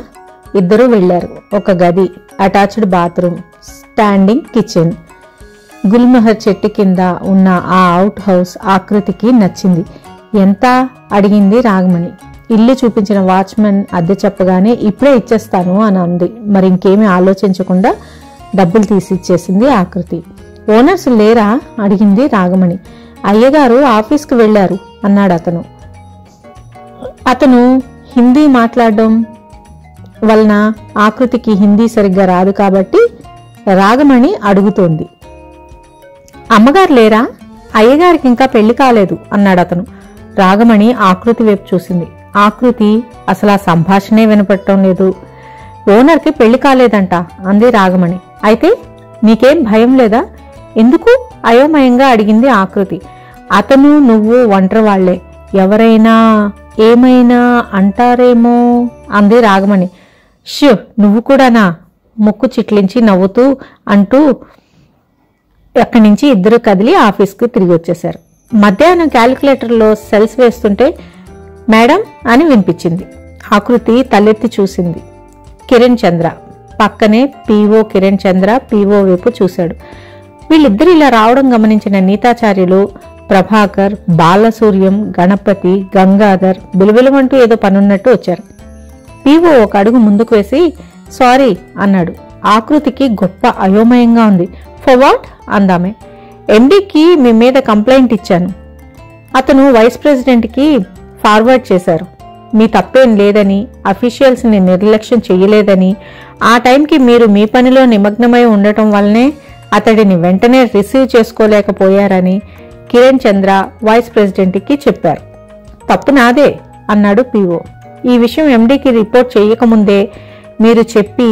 ఇద్దరూ వెళ్లారు. ఒక గది, అటాచ్డ్ బాత్రూమ్, స్టాండింగ్ కిచెన్. గుల్మహర్ చెట్టు కింద ఉన్న ఆ అవుట్ హౌస్ ఆకృతికి నచ్చింది. ఎంత అడిగింది రాగమణి. ఇల్లు చూపించిన వాచ్మెన్ అద్దె చెప్పగానే ఇప్పుడే ఇచ్చేస్తాను అని అంది. మరి ఇంకేమీ ఆలోచించకుండా డబ్బులు తీసి ఇచ్చేసింది ఆకృతి. ఓనర్స్ లేరా అడిగింది రాగమణి. అయ్యగారు ఆఫీస్కి వెళ్లారు అన్నాడు అతను. అతను హిందీ మాట్లాడడం వలన ఆకృతికి హిందీ సరిగ్గా రాదు కాబట్టి రాగమణి అడుగుతోంది. అమ్మగారు లేరా? అయ్యగారికి ఇంకా పెళ్లి కాలేదు అన్నాడు అతను. రాగమణి ఆకృతి వైపు చూసింది. ఆకృతి అసలు ఆ సంభాషణే వినపడటం లేదు. ఓనర్కి పెళ్లి కాలేదంట అంది రాగమణి. అయితే నీకేం భయం లేదా? ఎందుకు అయోమయంగా అడిగింది ఆకృతి. అతను నువ్వు ఒంటరి వాళ్లే, ఎవరైనా ఏమైనా అంటారేమో అంది రాగమణి. షూ, నువ్వు కూడానా? ముక్కు చిట్లించి నవ్వుతూ అంటూ అక్కడి నుంచి ఇద్దరు కదిలి ఆఫీస్కి తిరిగి వచ్చేశారు. మధ్యాహ్నం క్యాలిక్యులేటర్లో సెల్స్ వేస్తుంటే మేడం అని వినిపించింది. ఆకృతి తలెత్తి చూసింది. కిరణ్ చంద్ర పక్కనే పీఓ. కిరణ్ చంద్ర పీఓ వైపు చూశాడు. వీళ్ళిద్దరు ఇలా రావడం గమనించిన నీతాచార్యులు, ప్రభాకర్, బాలసూర్యం, గణపతి, గంగాధర్ బిలుబిలమంటూ ఏదో పనున్నట్టు వచ్చారు. పీఓ ఒక అడుగు ముందుకు వేసి సారీ అన్నాడు. ఆకృతికి గొప్ప అయోమయంగా ఉంది. For what అందామే. ఎండీకి మీ మీద కంప్లైంట్ ఇచ్చాను. అతను వైస్ ప్రెసిడెంట్కి ఫార్వర్డ్ చేశారు. మీ తప్పేం లేదని, అఫీషియల్స్ని నిర్లక్ష్యం చెయ్యలేదని, ఆ టైంకి మీరు మీ పనిలో నిమగ్నమై ఉండటం వల్లనే అతడిని వెంటనే రిసీవ్ చేసుకోలేకపోయారని కిరణ్ చంద్ర వైస్ ప్రెసిడెంట్కి చెప్పారు. తప్పు నాదే అన్నాడు పీఓ. ఈ విషయం ఎండీకి రిపోర్ట్ చేయకముందే మీరు చెప్పి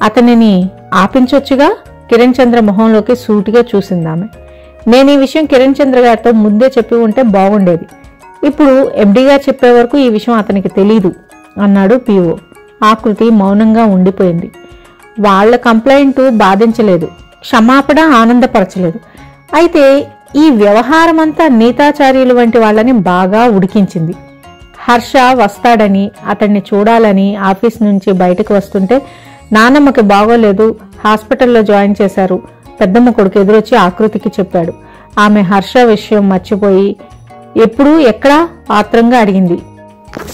అతనిని ఆపించొచ్చుగా. కిరణ్ చంద్ర మొహంలోకి సూటిగా చూసిందామె. నేను ఈ విషయం కిరణ్ చంద్ర గారితో ముందే చెప్పి ఉంటే బాగుండేది. ఇప్పుడు ఎండీగా చెప్పే వరకు ఈ విషయం అతనికి తెలీదు అన్నాడు పీఓ. ఆకృతి మౌనంగా ఉండిపోయింది. వాళ్ల కంప్లైంట్ బాధించలేదు, క్షమాపణ ఆనందపరచలేదు. అయితే ఈ వ్యవహారమంతా నీతాచార్యులు వంటి వాళ్ళని బాగా ఉడికించింది. హర్ష వస్తాడని, అతన్ని చూడాలని ఆఫీస్ నుంచి బయటకు వస్తుంటే నానమ్మకి బాగోలేదు, హాస్పిటల్లో జాయిన్ చేశారు. పెద్దమ్మ కొడుకు ఎదురొచ్చి ఆకృతికి చెప్పాడు. ఆమె హర్ష విషయం మర్చిపోయి ఎప్పుడు ఎక్కడా ఆత్రంగా అడిగింది.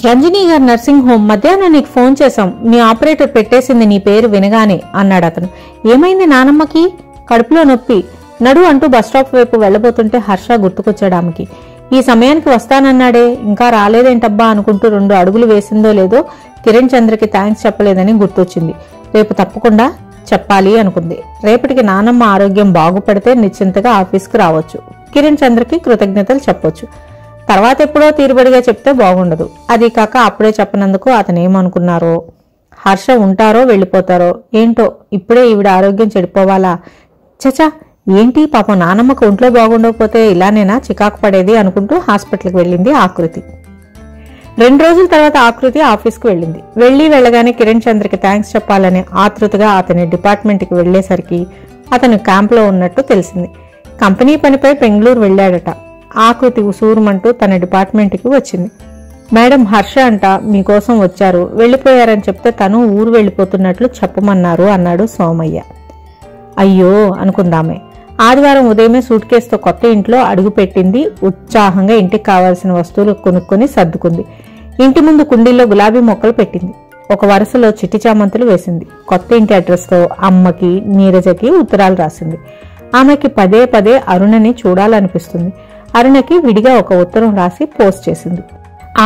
రంజనీ గారు నర్సింగ్ హోమ్, మధ్యాహ్నం నీకు ఫోన్ చేశాం, మీ ఆపరేటర్ పెట్టేసింది నీ పేరు వినగానే అన్నాడు అతను. ఏమైంది నానమ్మకి? కడుపులో నొప్పి, నడు అంటూ బస్టాప్ వైపు వెళ్లబోతుంటే హర్ష గుర్తుకొచ్చాడు ఆమెకి. ఈ సమయానికి వస్తానన్నాడే, ఇంకా రాలేదేంటబ్బా అనుకుంటూ 2 అడుగులు వేసిందో లేదో కిరణ్ చంద్రకి థ్యాంక్స్ చెప్పలేదని గుర్తొచ్చింది. రేపు తప్పకుండా చెప్పాలి అనుకుంది. రేపటికి నానమ్మ ఆరోగ్యం బాగుపడితే నిశ్చింతగా ఆఫీస్కి రావచ్చు. కిరణ్ చంద్రకి కృతజ్ఞతలు చెప్పొచ్చు. తర్వాత ఎప్పుడో తీరుబడిగా చెప్తే బాగుండదు. అది కాక అప్పుడే చెప్పనందుకు అతనేమనుకున్నారో. హర్ష ఉంటారో వెళ్ళిపోతారో ఏంటో. ఇప్పుడే ఈవిడ ఆరోగ్యం చెడిపోవాలా? చచా, ఏంటి పాపం నానమ్మకు ఒంట్లో బాగుండకపోతే ఇలానేనా చికాకు పడేది అనుకుంటూ హాస్పిటల్కి వెళ్ళింది ఆకృతి. 2 రోజుల తర్వాత ఆకృతి ఆఫీస్కి వెళ్ళింది. వెళ్ళగానే కిరణ్ చంద్రకి థ్యాంక్స్ చెప్పాలని ఆతృతగా అతని డిపార్ట్మెంట్కి వెళ్లేసరికి అతను క్యాంప్లో ఉన్నట్టు తెలిసింది. కంపెనీ పనిపై బెంగళూరు వెళ్లాడట. ఆకృతి ఉసూరుమంటూ తన డిపార్ట్మెంట్కి వచ్చింది. మేడం హర్ష అంట మీకోసం వచ్చారు, వెళ్లిపోయారని చెప్తే తను ఊరు వెళ్లిపోతున్నట్లు చెప్పమన్నారు అన్నాడు సోమయ్య. అయ్యో అనుకుందామే. ఆదివారం ఉదయమే సూట్ కేసుతో కొత్త ఇంట్లో అడుగుపెట్టింది. ఉత్సాహంగా ఇంటికి కావాల్సిన వస్తువులు కొనుక్కొని సర్దుకుంది. ఇంటి ముందు కుండీల్లో గులాబీ మొక్కలు పెట్టింది. ఒక వరుసలో చిట్టి చామంతులు వేసింది. కొత్త ఇంటి అడ్రస్తో అమ్మకి, నీరజకి ఉత్తరాలు రాసింది. ఆమెకి పదే పదే అరుణని చూడాలనిపిస్తుంది. అరుణకి విడిగా ఒక ఉత్తరం రాసి పోస్ట్ చేసింది.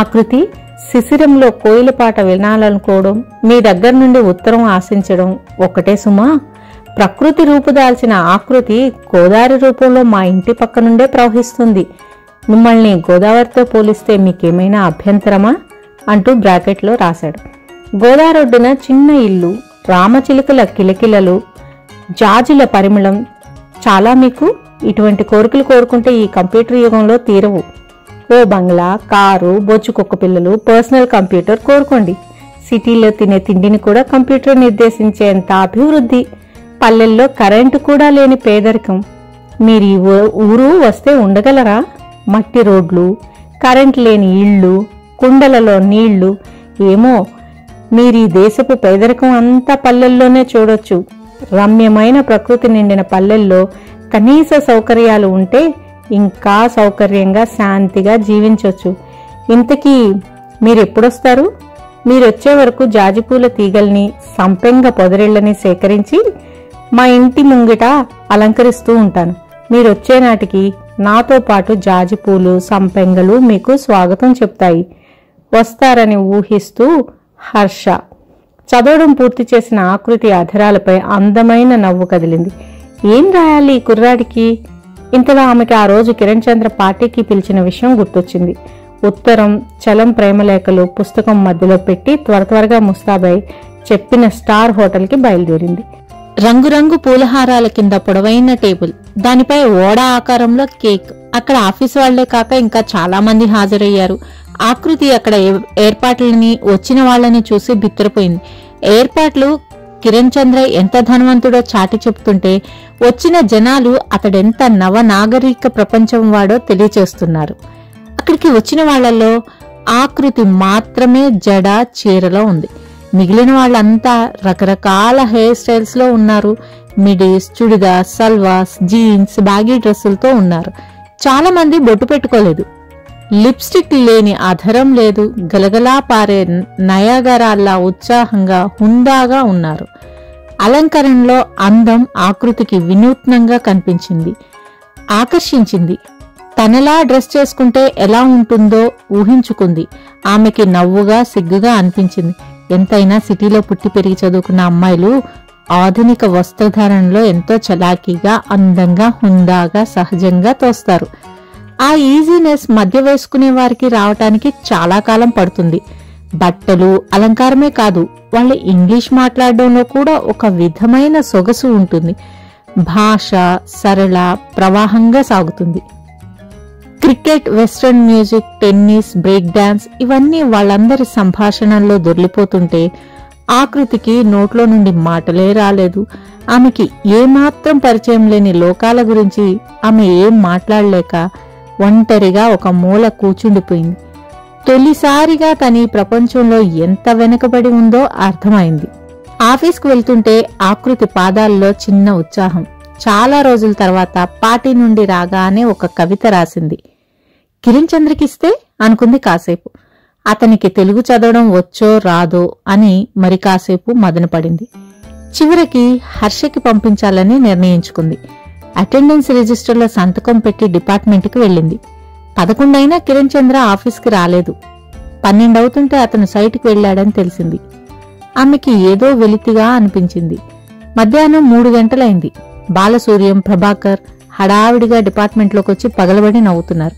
ఆకృతి, శిశిరంలో కోయిల పాట వినాలనుకోవడం, మీ దగ్గర నుండి ఉత్తరం ఆశించడం ఒక్కటే సుమా. ప్రకృతి రూపుదాల్చిన ఆకృతి గోదావరి రూపంలో మా ఇంటి పక్క నుండే ప్రవహిస్తుంది. మిమ్మల్ని గోదావరితో పోలిస్తే మీకేమైనా అభ్యంతరమా అంటూ బ్రాకెట్లో రాశాడు. గోదావరొడ్డున చిన్న ఇల్లు, రామచిలుకల కిలకిలలు, జాజుల పరిమళం చాలా మీకు. ఇటువంటి కోరికలు కోరుకుంటే ఈ కంప్యూటర్ యుగంలో తీరవు. ఓ బంగ్లా, కారు, బొచ్చు కుక్క పిల్లలు, పర్సనల్ కంప్యూటర్ కోరుకోండి. సిటీలో తినే తిండిని కూడా కంప్యూటర్ నిర్దేశించేంత అభివృద్ధి. పల్లెల్లో కరెంటు కూడా లేని పేదరికం. మీరు ఈ ఊరు వస్తే ఉండగలరా? మట్టి రోడ్లు, కరెంట్ లేని ఇళ్ళు, కుండలలో నీళ్లు. ఏమో, మీరు ఈ దేశపు పేదరికం అంతా పల్లెల్లోనే చూడొచ్చు. రమ్యమైన ప్రకృతి నిండిన పల్లెల్లో కనీస సౌకర్యాలు ఉంటే ఇంకా సౌకర్యంగా శాంతిగా జీవించవచ్చు. ఇంతకీ మీరెప్పుడొస్తారు? మీరొచ్చే వరకు జాజిపూల తీగల్ని, సంపెంగ పొదరిళ్లని సేకరించి మా ఇంటి ముంగిట అలంకరిస్తూ ఉంటాను. మీరొచ్చే నాటికి నాతో పాటు జాజిపూలు, సంపెంగలు మీకు స్వాగతం చెప్తాయి. వస్తారని ఊహిస్తూ హర్ష. చదవడం పూర్తి చేసిన ఆకృతి అధరాలపై అందమైన నవ్వు కదిలింది. ఏం రాయాలి ఈ కుర్రాడికి? ఇంతలో ఆమెకి ఆ రోజు కిరణ్ చంద్ర పార్టీకి పిలిచిన విషయం గుర్తొచ్చింది. ఉత్తరం, చలం ప్రేమలేఖలు పుస్తకం మధ్యలో పెట్టి త్వరగా ముస్తాబై చెప్పిన స్టార్ హోటల్కి బయలుదేరింది. రంగురంగు పూలహారాల కింద పొడవైన టేబుల్, దానిపై ఓడ ఆకారంలో కేక్. అక్కడ ఆఫీస్ వాళ్లే కాక ఇంకా చాలా మంది హాజరయ్యారు. ఆకృతి అక్కడ ఏర్పాట్లని, వచ్చిన వాళ్లని చూసి బిత్తరపోయింది. ఏర్పాట్లు కిరణ్ చంద్ర ఎంత ధనవంతుడో చాటి చెప్తుంటే వచ్చిన జనాలు అతడెంత నవనాగరిక ప్రపంచం వాడో తెలియచేస్తున్నారు. అక్కడికి వచ్చిన వాళ్లలో ఆకృతి మాత్రమే జడ చీరలో ఉంది. మిగిలిన వాళ్ళంతా రకరకాల హెయిర్ స్టైల్స్ లో ఉన్నారు. మిడీస్, చుడిదార్, సల్వాస్, జీన్స్, బ్యాగీ డ్రెస్సులతో ఉన్నారు. చాలా మంది బొట్టు పెట్టుకోలేదు. లిప్స్టిక్ లేని అధరం లేదు. గలగలా పారే నయాగరాల్లా ఉత్సాహంగా, హుందాగా ఉన్నారు. అలంకరణలో అందం ఆకృతికి వినూత్నంగా కనిపించింది, ఆకర్షించింది. తనలా డ్రెస్ చేసుకుంటే ఎలా ఉంటుందో ఊహించుకుంది. ఆమెకి నవ్వుగా, సిగ్గుగా అనిపించింది. ఎంతైనా సిటీలో పుట్టి పెరిగి చదువుకున్న అమ్మాయిలు ఆధునిక వస్త్రధారణలో ఎంతో చలాకీగా, అందంగా, హుందాగా, సహజంగా తోస్తారు. ఆ ఈజీనెస్ మధ్య వేసుకునే వారికి రావటానికి చాలా కాలం పడుతుంది. బట్టలు, అలంకారమే కాదు, వాళ్ళ ఇంగ్లీష్ మాట్లాడడంలో కూడా ఒక విధమైన సొగసు ఉంటుంది. భాష సరళ, ప్రవాహంగా సాగుతుంది. Cricket, western music, tennis, break dance ఇవన్నీ వాళ్ళందరి సంభాషణల్లో దొర్లిపోతుంటే ఆకృతికి నోట్లో నుండి మాటలే రాలేదు. ఆమెకి ఏమాత్రం పరిచయం లేని లోకాల గురించి ఆమె ఏం మాట్లాడలేక ఒంటరిగా ఒక మూల కూచుండిపోయింది. తొలిసారిగా తన ఈ ప్రపంచంలో ఎంత వెనుకబడి ఉందో అర్థమైంది. ఆఫీస్కు వెళ్తుంటే ఆకృతి పాదాల్లో చిన్న ఉత్సాహం. చాలా రోజుల తర్వాత పార్టీ నుండి రాగానే ఒక కవిత రాసింది. కిరణ్ చంద్రకిస్తే అనుకుంది కాసేపు. అతనికి తెలుగు చదవడం వచ్చో రాదో అని మరి కాసేపు మదనపడింది. చివరికి హర్షకి పంపించాలని నిర్ణయించుకుంది. అటెండెన్స్ రిజిస్టర్లో సంతకం పెట్టి డిపార్ట్మెంట్కి వెళ్ళింది. 11 అయినా కిరణ్ చంద్ర ఆఫీస్కి రాలేదు. 12 అవుతుంటే అతను సైట్కి వెళ్లాడని తెలిసింది. ఆమెకి ఏదో వెలితిగా అనిపించింది. మధ్యాహ్నం 3 గంటలైంది. బాలసూర్యం, ప్రభాకర్ హడావిడిగా డిపార్ట్మెంట్లోకి వచ్చి పగలబడి నవ్వుతున్నారు.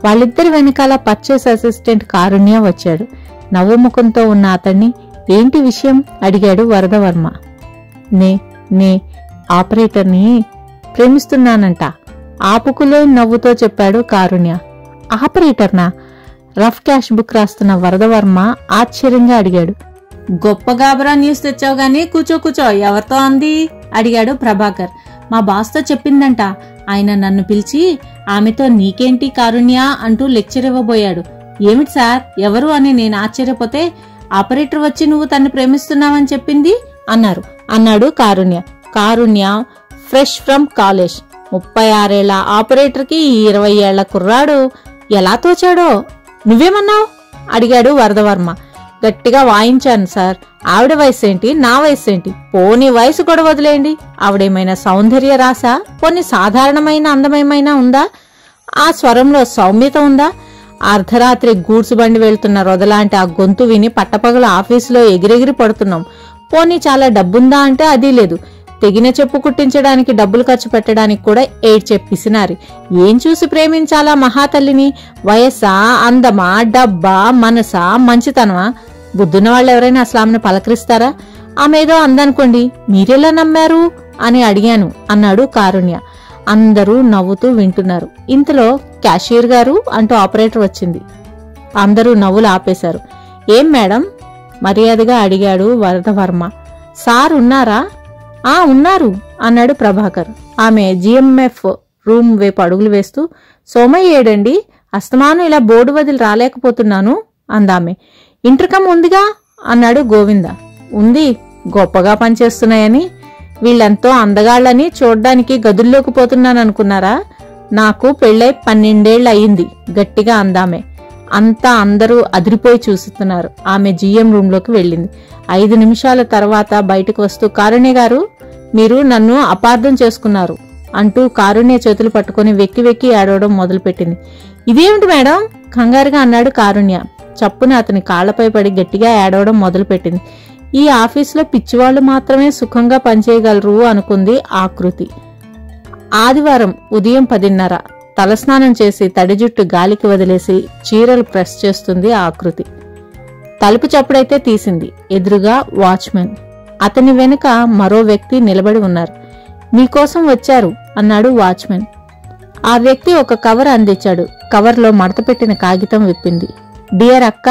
వాళ్ళిద్దరి వెనకాల పర్చేస్ అసిస్టెంట్ కారుణ్య వచ్చాడు. నవ్వు ముఖంతో ఉన్న అతన్ని ఏంటి విషయం అడిగాడు వరదవర్మ. నే ఆపరేటర్ని ప్రేమిస్తున్నానంట ఆపుకులేని నవ్వుతో చెప్పాడు కారుణ్య. ఆపరేటర్నా? రఫ్ క్యాష్ బుక్ రాస్తున్న వరదవర్మ ఆశ్చర్యంగా అడిగాడు. గొప్ప గాబరా న్యూస్ తెచ్చావు గానీ కూచో ఎవరితో అంది అడిగాడు ప్రభాకర్. మా బాస్తో చెప్పిందంట. ఆయన నన్ను పిలిచి ఆమెతో నీకేంటి కారుణ్య అంటూ లెక్చర్ ఇవ్వబోయాడు. ఏమిటి సార్, ఎవరు అని నేను ఆశ్చర్యపోతే ఆపరేటర్ వచ్చి నువ్వు తన్ని ప్రేమిస్తున్నావని చెప్పింది అన్నాడు కారుణ్య. కారుణ్య ఫ్రెష్ ఫ్రమ్ కాలేజ్, 36 ఏళ్ల ఆపరేటర్కి 20 ఏళ్ల కుర్రాడు ఎలా తోచాడో. నువ్వేమన్నావు అడిగాడు వరదవర్మ. గట్టిగా వాయించాను సార్. ఆవిడ వయసేంటి, నా వయసేంటి? పోనీ వయసు కూడా వదిలేయండి. ఆవిడేమైనా సౌందర్య రాసా? పోనీ సాధారణమైన అందమేమైనా ఉందా? ఆ స్వరంలో సౌమ్యత ఉందా? అర్ధరాత్రి గూడ్స్ బండి వెళ్తున్న రొదలాంటి ఆ గొంతు విని పట్టపగల ఆఫీసులో ఎగిరెగిరి పడుతున్నాం. పోనీ చాలా డబ్బుందా అంటే అది లేదు. తెగిన చెప్పు కుట్టించడానికి డబ్బులు ఖర్చు పెట్టడానికి కూడా పిసినారి. ఏం చూసి ప్రేమించాలా మహాతల్లిని? వయస్సా, అందమా, డబ్బా, మనసా, మంచితనమా? బుద్ధున్న వాళ్ళు ఎవరైనా అసలు ఆమెను పలకరిస్తారా? ఆమెదో అందనుకోండి, మీరెలా నమ్మారు అని అడిగాను అన్నాడు కారుణ్య. అందరూ నవ్వుతూ వింటున్నారు. ఇంతలో క్యాషియర్ గారు అంటూ ఆపరేటర్ వచ్చింది. అందరూ నవ్వులు ఆపేశారు. ఏం మేడం మర్యాదగా అడిగాడు వరదవర్మ. సార్ ఉన్నారా? ఉన్నారు అన్నాడు ప్రభాకర్. ఆమె జిఎంఎఫ్ రూమ్ వైపు అడుగులు వేస్తూ, సోమయ్య ఏడండి? అస్తమానం ఇలా బోర్డు వదిలి రాలేకపోతున్నాను అందామె. ఇంటర్కమ్ ఉందిగా అన్నాడు గోవింద. ఉంది, గొప్పగా పనిచేస్తున్నాయని. వీళ్ళెంతో అందగాళ్ళని చూడ్డానికి గదుల్లోకి పోతున్నాననుకున్నారా? నాకు పెళ్ళై 12 ఏళ్ళు అయింది గట్టిగా అందామె. అంతా అందరూ అదిరిపోయి చూస్తున్నారు. ఆమె జిఎం రూంలోకి వెళ్ళింది. 5 నిమిషాల తర్వాత బయటకు వస్తూ, కారుణ్య గారు, మీరు నన్ను అపార్థం చేసుకున్నారు అంటూ కారుణ్య చేతులు పట్టుకుని వెక్కి వెక్కి ఏడవడం మొదలుపెట్టింది. ఇదేమిటి మేడం కంగారుగా అన్నాడు కారుణ్య. చప్పున అతని కాళ్లపై పడి గట్టిగా ఏడవడం మొదలుపెట్టింది. ఈ ఆఫీసులో పిచ్చివాళ్లు మాత్రమే సుఖంగా పనిచేయగలరు అనుకుంది ఆకృతి. ఆదివారం ఉదయం 10:30 తలస్నానం చేసి తడి జుట్టు గాలికి వదిలేసి చీరలు ప్రెస్ చేస్తుంది ఆకృతి. తలుపు చప్పుడైతే తీసింది. ఎదురుగా వాచ్మెన్, అతని వెనుక మరో వ్యక్తి నిలబడి ఉన్నారు. మీకోసం వచ్చారు అన్నాడు వాచ్మెన్. ఆ వ్యక్తి ఒక కవర్ అందించాడు. కవర్లో మడతపెట్టిన కాగితం విప్పింది. డియర్ అక్క,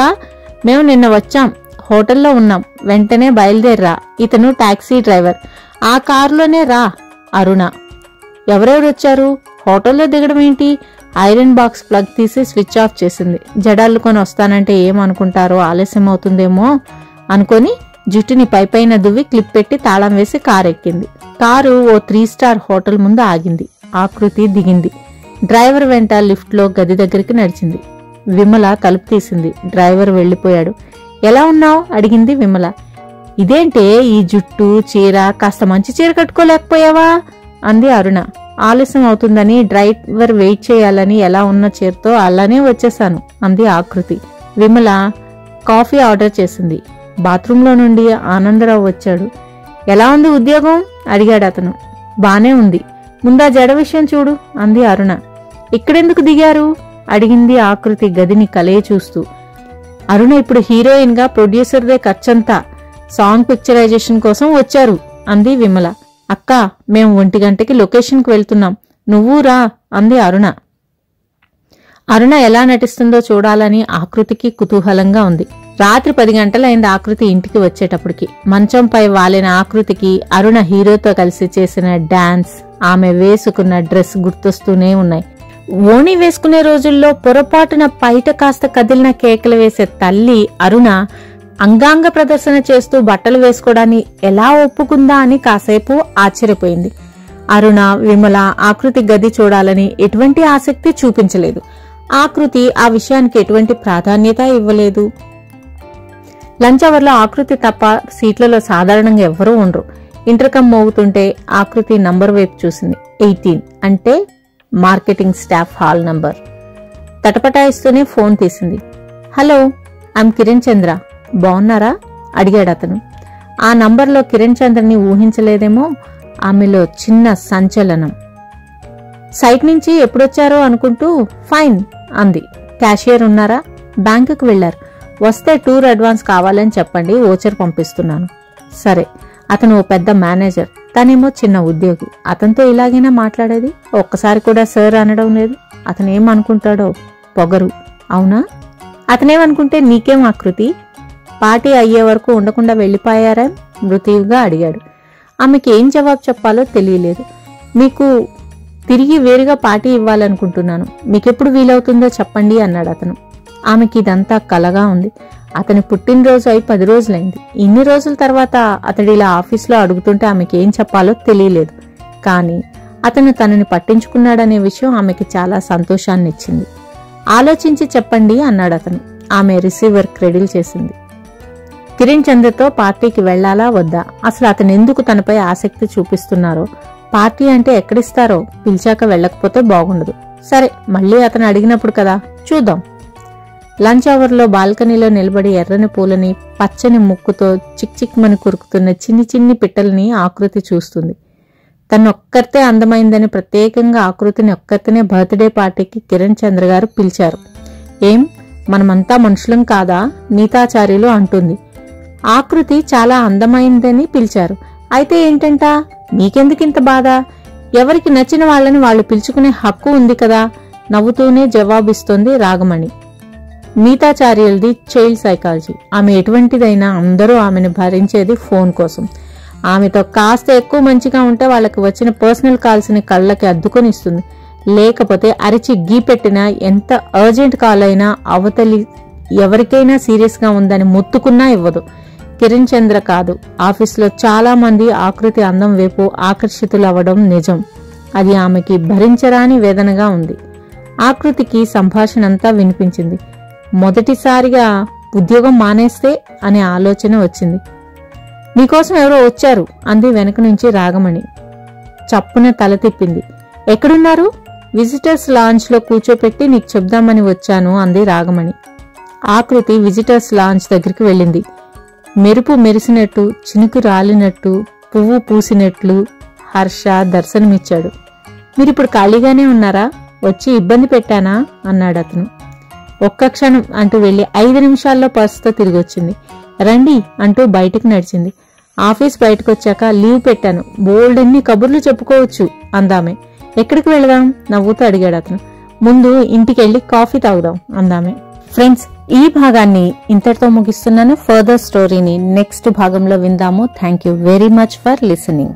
మేము నిన్న వచ్చాం, హోటల్లో ఉన్నాం, వెంటనే బయలుదేర్రా. ఇతను టాక్సీ డ్రైవర్. ఆ కారులోనే రా. అరుణ. ఎవరెవరొచ్చారు? హోటల్లో దిగడం ఏంటి? ఐరన్ బాక్స్ ప్లగ్ తీసి స్విచ్ ఆఫ్ చేసింది. జడాలుకొని వస్తానంటే ఏమనుకుంటారో, ఆలస్యం అవుతుందేమో అనుకొని జుట్టుని పైపైన దువ్వి క్లిప్ పెట్టి తాళం వేసి కారు ఎక్కింది. కారు ఓ 3 స్టార్ హోటల్ ముందు ఆగింది. ఆకృతి దిగింది. డ్రైవర్ వెంట లిఫ్ట్లో గది దగ్గరికి నడిచింది. విమల తలుపు తీసింది. డ్రైవర్ వెళ్లిపోయాడు. ఎలా ఉన్నావు అడిగింది విమల. ఇదేంటే ఈ జుట్టు, చీర, కాస్త మంచి చీర కట్టుకోలేకపోయావా అంది అరుణ. ఆలస్యం అవుతుందని, డ్రైవర్ వెయిట్ చేయాలని ఎలా ఉన్న చీరతో అలానే వచ్చేశాను అంది ఆకృతి. విమల కాఫీ ఆర్డర్ చేసింది. బాత్రూంలో నుండి ఆనందరావు వచ్చాడు. ఎలా ఉంది ఉద్యోగం అడిగాడు అతను. బానే ఉంది. ముందా జడ విషయం చూడు అంది అరుణ. ఇక్కడెందుకు దిగారు అడిగింది ఆకృతి గదిని కలే చూస్తూ. అరుణ ఇప్పుడు హీరోయిన్ గా ప్రొడ్యూసర్దే ఖర్చంతా సాంగ్ పిక్చరైజేషన్ కోసం వచ్చారు అంది విమల. అక్క, మేం 1 గంటకి లొకేషన్కి వెళ్తున్నాం, నువ్వు రా అంది అరుణ. అరుణ ఎలా నటిస్తుందో చూడాలని ఆకృతికి కుతూహలంగా ఉంది. రాత్రి 10 గంటలైంది ఆకృతి ఇంటికి వచ్చేటప్పటికి. మంచంపై వాలిన ఆకృతికి అరుణ హీరోతో కలిసి చేసిన డాన్స్, ఆమె వేసుకున్న డ్రెస్ గుర్తొస్తూనే ఉన్నాయి. ఓణి వేసుకునే రోజుల్లో పొరపాటున పైట కాస్త కదిలిన కేకలు వేసే తల్లి అరుణ అంగాంగ ప్రదర్శన చేస్తూ బట్టలు వేసుకోవడాన్ని ఎలా ఒప్పుకుందా అని కాసేపు ఆశ్చర్యపోయింది. అరుణ, విమల ఆకృతి గది చూడాలని ఎటువంటి ఆసక్తి చూపించలేదు. ఆకృతి ఆ విషయానికి ఎటువంటి ప్రాధాన్యత ఇవ్వలేదు. లంచ్ అవర్లో ఆకృతి తప్ప సీట్లలో సాధారణంగా ఎవరూ ఉండరు. ఇంటర్కమ్ మోగుతుంటే ఆకృతి నంబర్ వైపు చూసింది. 18 అంటే మార్కెటింగ్ స్టాఫ్ హాల్ నంబర్. తటపటాయిస్తూనే ఫోన్ తీసింది. హలో, ఐమ్ కిరణ్ చంద్ర, బాగున్నారా అడిగాడు అతను. ఆ నంబర్లో కిరణ్ చంద్రని ఊహించలేదేమో. ఆమెలో చిన్న సంచలనం. సైట్ నుంచి ఎప్పుడొచ్చారో అనుకుంటూ ఫైన్ అంది. క్యాషియర్ ఉన్నారా? బ్యాంకుకు వెళ్లారు. వస్తే టూర్ అడ్వాన్స్ కావాలని చెప్పండి, ఓచర్ పంపిస్తున్నాను. సరే. అతను ఓ పెద్ద మేనేజర్, తనేమో చిన్న ఉద్యోగి. అతనితో ఇలాగైనా మాట్లాడేది? ఒక్కసారి కూడా సార్ అనడం లేదు. అతనేమనుకుంటాడో? పొగరు. అవునా? అతనేమనుకుంటే నీకేం ఆకృతి? పార్టీ అయ్యే వరకు ఉండకుండా వెళ్లిపోయారా? మృతిగా అడిగాడు. ఆమెకి ఏం జవాబు చెప్పాలో తెలియలేదు. మీకు తిరిగి వేరుగా పార్టీ ఇవ్వాలనుకుంటున్నాను, మీకెప్పుడు వీలవుతుందో చెప్పండి అన్నాడు అతను. ఆమెకి ఇదంతా కలగా ఉంది. అతని పుట్టినరోజు అయి 10 రోజులైంది. ఇన్ని రోజుల తర్వాత అతడిలా ఆఫీసులో అడుగుతుంటే ఆమెకి ఏం చెప్పాలో తెలియలేదు. కానీ అతను తనని పట్టించుకున్నాడనే విషయం ఆమెకి చాలా సంతోషాన్ని ఇచ్చింది. ఆలోచించి చెప్పండి అన్నాడు అతను. ఆమె రిసీవర్ క్రెడిల్ చేసింది. కిరణ్ చంద్రతో పార్టీకి వెళ్లాలా వద్దా, అసలు అతను ఎందుకు తనపై ఆసక్తి చూపిస్తున్నారో, పార్టీ అంటే ఎక్కడిస్తారో, పిలిచాక వెళ్ళకపోతే బాగుండదు. సరే, మళ్ళీ అతను అడిగినప్పుడు కదా, చూద్దాం. లంచ్ అవర్లో బాల్కనీలో నిలబడి ఎర్రని పూలని పచ్చని ముక్కుతో చిక్చిక్మని కురుకుతున్న చిన్ని చిన్ని పిట్టల్ని ఆకృతి చూస్తుంది. తనొక్కరితే అందమైందని ప్రత్యేకంగా ఆకృతిని ఒక్కరితేనే బర్త్డే పార్టీకి కిరణ్ చంద్ర గారు పిలిచారు. ఏం, మనమంతా మనుషులం కాదా, నీతాచార్యులు అంటుంది. ఆకృతి చాలా అందమైందని పిలిచారు, అయితే ఏంటంట, నీకెందుకింత బాధ, ఎవరికి నచ్చిన వాళ్ళని వాళ్ళు పిలుచుకునే హక్కు ఉంది కదా, నవ్వుతూనే జవాబిస్తోంది రాగమణి. నీతాచార్యులది చైల్డ్ సైకాలజీ. ఆమె ఎటువంటిదైనా అందరూ ఆమెను భరించేది ఫోన్ కోసం. ఆమెతో కాస్త ఎక్కువ మంచిగా ఉంటే వాళ్ళకి వచ్చిన పర్సనల్ కాల్స్ ని కళ్ళకి అద్దుకొని ఇస్తుంది. లేకపోతే అరిచి గీపెట్టినా, ఎంత అర్జెంట్ కాల్ అయినా అవతలి ఎవరికైనా సీరియస్ గా ఉందని మొత్తుకున్నా ఇవ్వదు. కిరణ్ చంద్ర కాదు, ఆఫీసులో చాలా మంది ఆకృతి అందం వైపు ఆకర్షితులవ్వడం నిజం. అది ఆమెకి భరించరాని వేదనగా ఉంది. ఆకృతికి సంభాషణంతా వినిపించింది. మొదటిసారిగా ఉద్యోగం మానేస్తే అనే ఆలోచన వచ్చింది. నీకోసం ఎవరో వచ్చారు అంది వెనక నుంచి రాగమణి. చప్పున తల తిప్పింది. ఎక్కడున్నారు? విజిటర్స్ లాంజ్ లో కూర్చోపెట్టి నీకు చెప్దామని వచ్చాను అంది రాగమణి. ఆకృతి విజిటర్స్ లాంజ్ దగ్గరికి వెళ్ళింది. మెరుపు మెరిసినట్టు, చినుకు రాలినట్టు, పువ్వు పూసినట్లు హర్ష దర్శనమిచ్చాడు. మీరిప్పుడు ఖాళీగానే ఉన్నారా, వచ్చి ఇబ్బంది పెట్టానా అన్నాడు అతను. ఒక్క క్షణం అంటూ వెళ్లి 5 నిమిషాల్లో పర్సుతో తిరిగొచ్చింది. రండి అంటూ బయటకు నడిచింది. ఆఫీస్ బయటకొచ్చాక లీవ్ పెట్టాను, బోల్డెన్ని కబుర్లు చెప్పుకోవచ్చు అందామే. ఎక్కడికి వెళదాం నవ్వుతూ అడిగాడు అతను. ముందు ఇంటికెళ్ళి కాఫీ తాగుదాం అందామే. ఫ్రెండ్స్, ఈ భాగాన్ని ఇంతటితో ముగిస్తున్నాను. ఫర్దర్ స్టోరీని నెక్స్ట్ భాగంలో విందాము. Thank you very much for listening.